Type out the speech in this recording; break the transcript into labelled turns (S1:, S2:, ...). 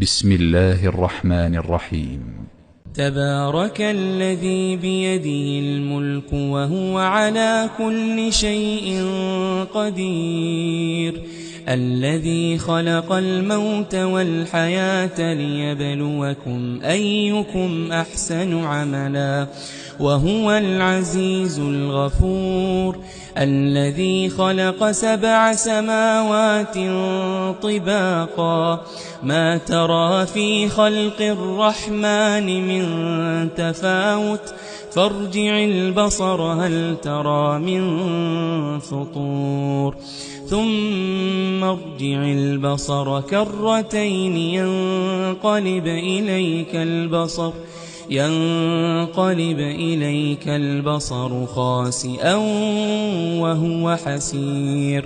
S1: بسم الله الرحمن الرحيم.
S2: تبارك الذي بيده الملك وهو على كل شيء قدير، الذي خلق الموت والحياة ليبلوكم أيكم أحسن عملا، وهو العزيز الغفور، الذي خلق 7 سماوات طباقا، ما ترى في خلق الرحمن من تفاوت، فارجع البصر هل ترى من فطور، ثم ارجع البصر كرتين ينقلب إليك البصر خاسئا وهو حسير.